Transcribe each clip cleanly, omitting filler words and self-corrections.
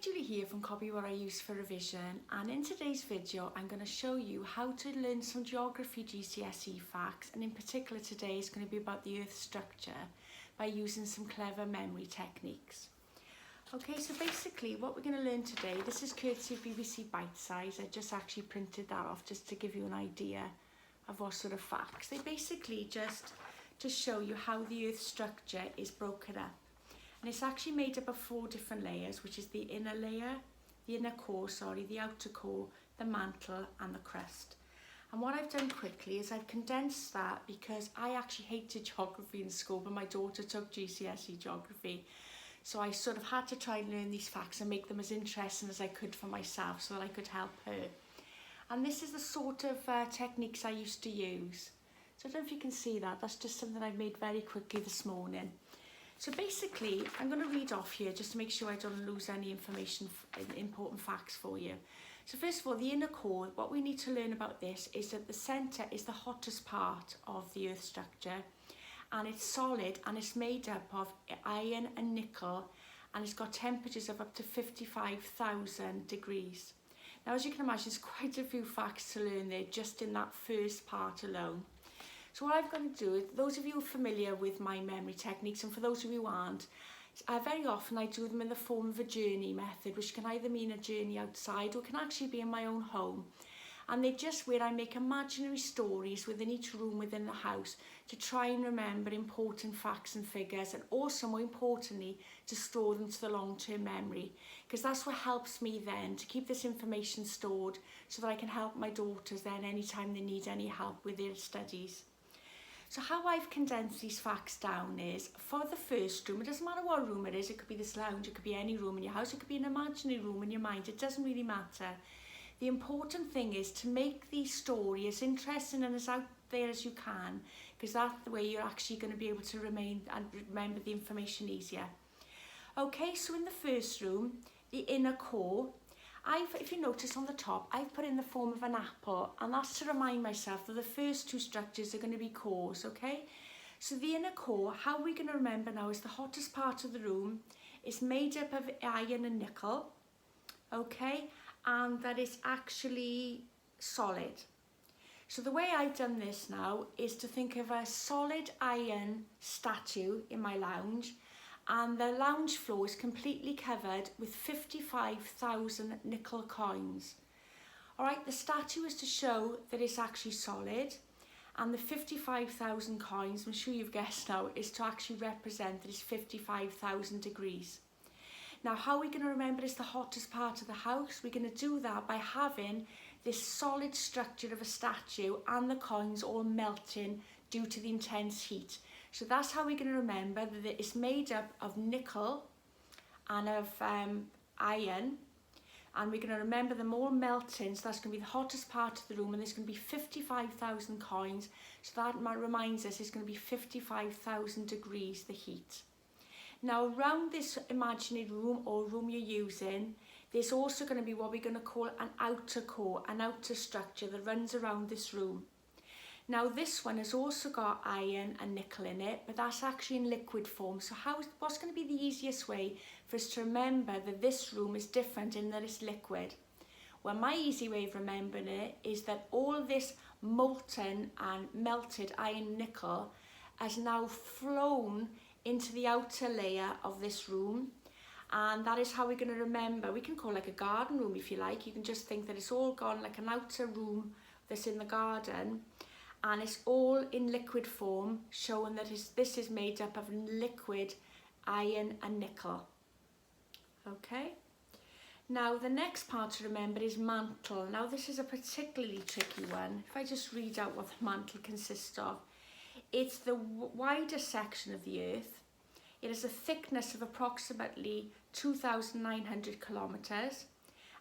Julie here from Copy What I Use for Revision, and in today's video I'm going to show you how to learn some geography GCSE facts, and in particular today is going to be about the Earth's structure by using some clever memory techniques. Okay, so basically what we're going to learn today, this is courtesy of BBC Bite Size. I just actually printed that off just to give you an idea of what sort of facts. They basically just show you how the Earth's structure is broken up. And it's actually made up of 4 different layers, which is the inner layer, the inner core, the outer core, the mantle and the crust. And what I've done quickly is I've condensed that because I actually hated geography in school, but my daughter took GCSE geography. So I sort of had to try and learn these facts and make them as interesting as I could for myself so that I could help her. And this is the sort of techniques I used to use. So I don't know if you can see that, that's just something I've made very quickly this morning. So basically, I'm going to read off here just to make sure I don't lose any information, important facts for you. So first of all, the inner core, what we need to learn about this is that the centre is the hottest part of the Earth structure, and it's solid and it's made up of iron and nickel, and it's got temperatures of up to 55,000 degrees. Now, as you can imagine, there's quite a few facts to learn there just in that first part alone. So what I'm going to do, those of you familiar with my memory techniques, and for those of you who aren't, very often I do them in the form of a journey method, which can either mean a journey outside or can actually be in my own home. And they're just where I make imaginary stories within each room within the house to try and remember important facts and figures, and also, more importantly, to store them to the long-term memory, because that's what helps me then to keep this information stored so that I can help my daughters then anytime they need any help with their studies. So how I've condensed these facts down is, for the first room, it doesn't matter what room it is, it could be this lounge, it could be any room in your house, it could be an imaginary room in your mind, it doesn't really matter. The important thing is to make the story as interesting and as out there as you can, because that's the way you're actually going to be able to remain and remember the information easier. Okay, so in the first room, the inner core, if you notice on the top, I've put in the form of an apple, and that's to remind myself that the first 2 structures are going to be cores, okay? So the inner core, how we're going to remember now, is the hottest part of the room. It's made up of iron and nickel, okay? And that is actually solid. So the way I've done this now is to think of a solid iron statue in my lounge, and the lounge floor is completely covered with 55,000 nickel coins. All right, the statue is to show that it's actually solid, and the 55,000 coins, I'm sure you've guessed now, is to actually represent that it's 55,000 degrees. Now, how are we going to remember it's the hottest part of the house? We're going to do that by having this solid structure of a statue and the coins all melting due to the intense heat. So that's how we're going to remember that it's made up of nickel and of iron, and we're going to remember them all melting, so that's going to be the hottest part of the room, and there's going to be 55,000 coins, so that reminds us it's going to be 55,000 degrees, the heat. Now, around this imaginary room or room you're using, there's also going to be what we're going to call an outer core, an outer structure that runs around this room. Now, this one has also got iron and nickel in it, but that's actually in liquid form. So what's going to be the easiest way for us to remember that this room is different in that it's liquid? Well, my easy way of remembering it is that all this molten and melted iron nickel has now flown into the outer layer of this room, and that is how we're going to remember. We can call it like a garden room if you like. You can just think that it's all gone like an outer room that's in the garden, and it's all in liquid form, showing that this is made up of liquid iron and nickel. Okay, now the next part to remember is mantle. Now, this is a particularly tricky one. If I just read out what the mantle consists of, it's the wider section of the Earth. It has a thickness of approximately 2,900 kilometres,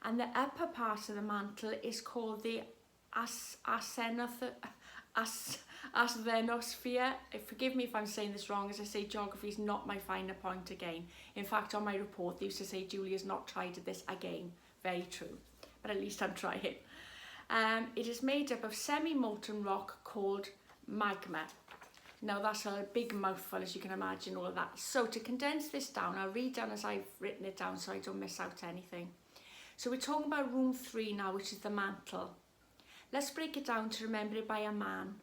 and the upper part of the mantle is called the asthenosphere. Forgive me if I'm saying this wrong. As I say, geography is not my finer point again. In fact, on my report, they used to say Julie has not tried this again. Very true, but at least I'm trying. It is made up of semi-molten rock called magma. Now that's a big mouthful, as you can imagine, all of that. So to condense this down, I'll read down as I've written it down so I don't miss out anything. So we're talking about room 3 now, which is the mantle. Let's break it down to remember it by a man.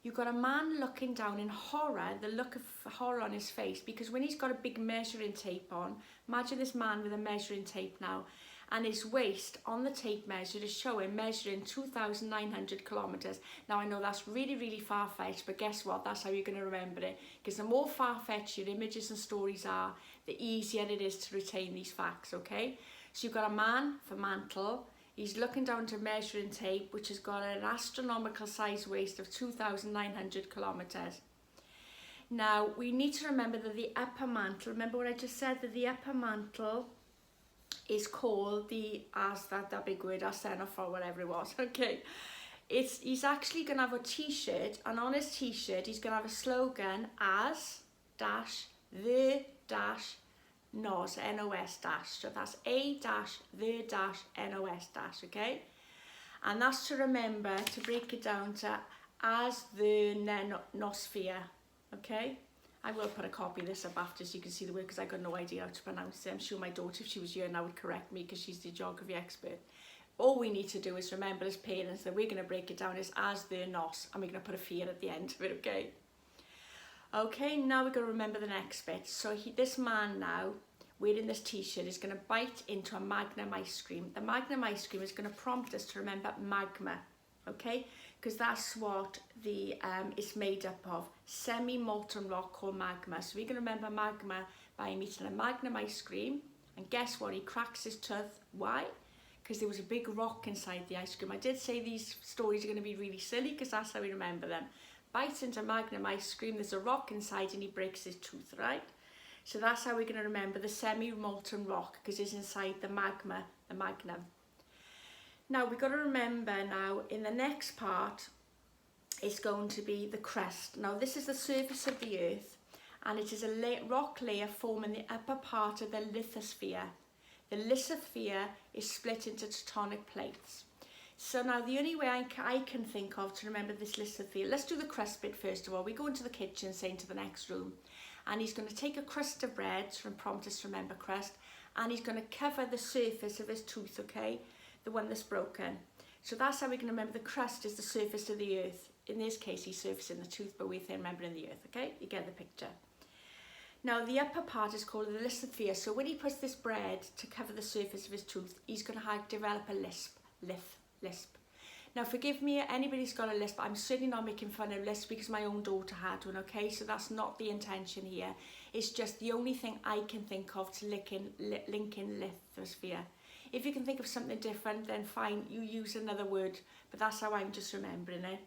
You've got a man looking down in horror, the look of horror on his face, because when he's got a big measuring tape on, imagine this man with a measuring tape now, and his waist on the tape measure is showing measuring 2,900 kilometres. Now I know that's really, really far-fetched, but guess what? That's how you're going to remember it. Because the more far-fetched your images and stories are, the easier it is to retain these facts, okay? So you've got a man for mantle. He's looking down to measuring tape, which has got an astronomical size waist of 2,900 kilometres. Now, we need to remember that the upper mantle, remember what I just said, that the upper mantle is called the, as that big word, Arsenough or whatever it was, okay. He's actually going to have a t-shirt, and on his t-shirt he's going to have a slogan, as, dash, the, dash, nos, N-O-S, dash. So that's a, dash, the, dash, N-O-S, dash, okay. And that's to remember, to break it down to as the nosphere, okay. I will put a copy of this up after so you can see the word, because I've got no idea how to pronounce it. I'm sure my daughter, if she was here now, would correct me because she's the geography expert. All we need to do is remember as parents that we're going to break it down as the nos, and we're going to put a fear at the end of it, okay? Okay, now we're going to remember the next bit. So this man now, wearing this t-shirt, is going to bite into a Magnum ice cream. The Magnum ice cream is going to prompt us to remember magma, okay? Because that's what the it's made up of, semi-molten rock called magma. So we're going to remember magma by him eating a Magnum ice cream, and guess what? He cracks his tooth. Why? Because there was a big rock inside the ice cream. I did say these stories are going to be really silly because that's how we remember them. Bites into Magnum ice cream, there's a rock inside, and he breaks his tooth, right? So that's how we're going to remember the semi-molten rock, because it's inside the magma, the Magnum. Now, we've got to remember now, in the next part, it's going to be the crust. Now, this is the surface of the Earth, and it is a rock layer forming the upper part of the lithosphere. The lithosphere is split into tectonic plates. So now, the only way I can think of to remember this lithosphere, let's do the crust bit first of all. We go into the kitchen, say into the next room, and he's going to take a crust of bread to prompt us to remember crust, and he's going to cover the surface of his tooth, okay? The one that's broken. So that's how we're going to remember the crust is the surface of the Earth. In this case, he's surfacing the tooth, but we're remembering the Earth, okay? You get the picture. Now, the upper part is called the lithosphere. So when he puts this bread to cover the surface of his tooth, he's going to develop a lisp. Now, forgive me, anybody's got a lisp. I'm certainly not making fun of lisp because my own daughter had one, okay? So that's not the intention here. It's just the only thing I can think of to link in lithosphere. If you can think of something different, then fine, you use another word, but that's how I'm just remembering it.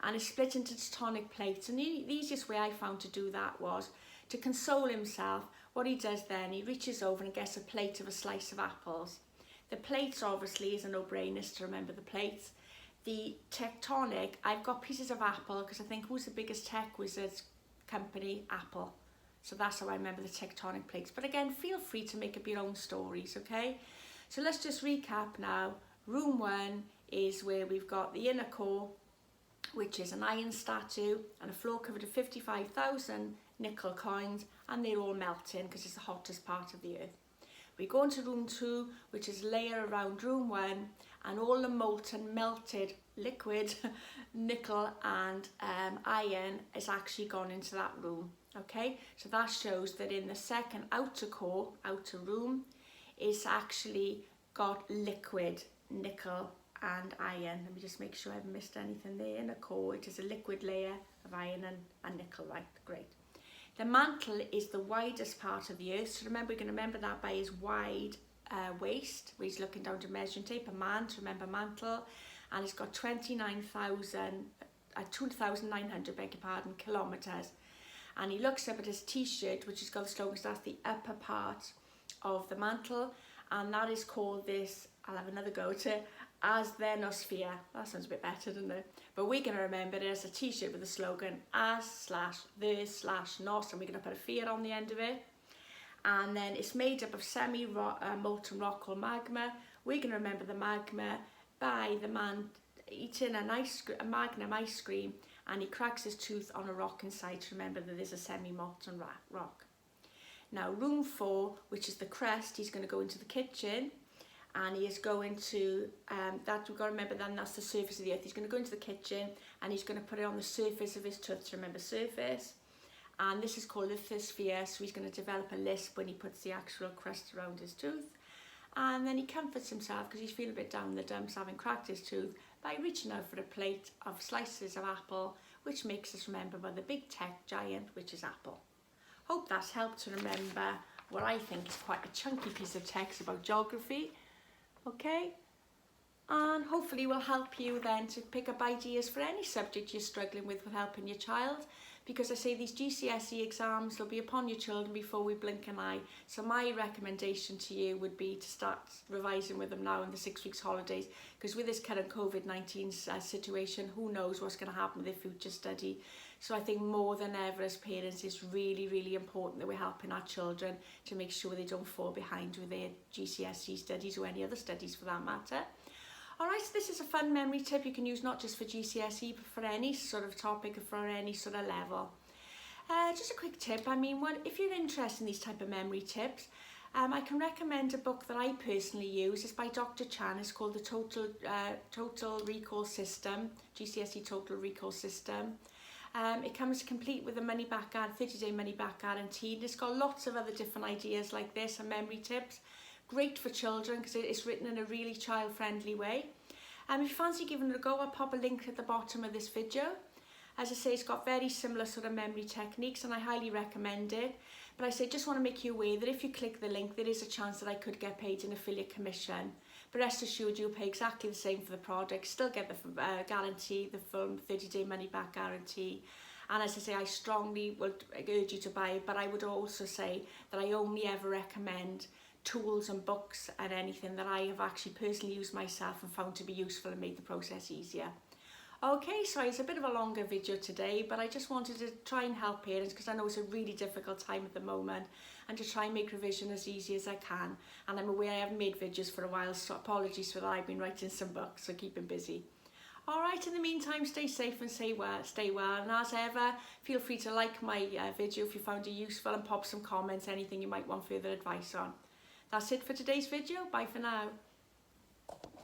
And it's split into tectonic plates, and the easiest way I found to do that was to console himself. What he does then, he reaches over and gets a plate of a slice of apples. The plates obviously is a no-brainer to remember the plates. The tectonic, I've got pieces of apple because I think who's the biggest tech wizards company? Apple. So that's how I remember the tectonic plates. But again, feel free to make up your own stories, okay? So let's just recap now. Room 1 is where we've got the inner core, which is an iron statue and a floor covered with 55,000 nickel coins, and they're all melting because it's the hottest part of the Earth. We go into room 2, which is a layer around room 1, and all the molten, melted liquid nickel and iron is actually gone into that room. Okay, so that shows that in the second outer core, outer room, it's actually got liquid nickel and iron. Let me just make sure I haven't missed anything there. In a core, it is a liquid layer of iron and nickel, right? Great. The mantle is the widest part of the Earth. So remember, we're going to remember that by his wide waist, where he's looking down to measuring tape, a man, to remember mantle. And it's got 2,900, beg your pardon, kilometres. And he looks up at his t-shirt, which has got the slogan, so that's the upper part of the mantle. And that is called this, I'll have another go to it, as their nosphere. That sounds a bit better, doesn't it? But we're going to remember it as a t-shirt with the slogan as/the/nos, and we're going to put a fear on the end of it. And then it's made up of semi-molten rock called magma. We're going to remember the magma by the man eating a Magnum ice cream, and he cracks his tooth on a rock inside to remember that there's a semi-molten rock. Now room 4, which is the crest, he's going to go into the kitchen, and he is going to, that we've got to remember then that's the surface of the earth. He's going to go into the kitchen and he's going to put it on the surface of his tooth to remember surface. And this is called lithosphere, so he's going to develop a lisp when he puts the actual crust around his tooth. And then he comforts himself because he's feeling a bit down in the dumps having cracked his tooth by reaching out for a plate of slices of apple, which makes us remember about the big tech giant, which is Apple. Hope that's helped to remember what I think is quite a chunky piece of text about geography. Okay, and hopefully will help you then to pick up ideas for any subject you're struggling with helping your child, because I say these GCSE exams will be upon your children before we blink an eye. So my recommendation to you would be to start revising with them now in the 6 weeks holidays, because with this current COVID-19 situation, who knows what's going to happen with their future study. So I think more than ever as parents, it's really, really important that we're helping our children to make sure they don't fall behind with their GCSE studies or any other studies for that matter. Alright, so this is a fun memory tip you can use not just for GCSE but for any sort of topic or for any sort of level. Just a quick tip, if you're interested in these type of memory tips, I can recommend a book that I personally use. It's by Dr. Chan. It's called the Total Recall System, GCSE Total Recall System. It comes complete with a 30-day money back guarantee. It's got lots of other different ideas like this and memory tips. Great for children because it's written in a really child-friendly way. If you fancy giving it a go, I'll pop a link at the bottom of this video. As I say, it's got very similar sort of memory techniques and I highly recommend it. But I say, just want to make you aware that if you click the link, there is a chance that I could get paid an affiliate commission. But rest assured, you'll pay exactly the same for the product, still get the guarantee, the full 30-day money back guarantee. And as I say, I strongly would urge you to buy it, but I would also say that I only ever recommend tools and books and anything that I have actually personally used myself and found to be useful and made the process easier. Okay, so it's a bit of a longer video today, but I just wanted to try and help parents because I know it's a really difficult time at the moment, and to try and make revision as easy as I can. And I'm aware I haven't made videos for a while, so apologies for that. I've been writing some books, so keep them busy. Alright, in the meantime, stay safe and stay well. And as ever, feel free to like my video if you found it useful and pop some comments, anything you might want further advice on. That's it for today's video. Bye for now.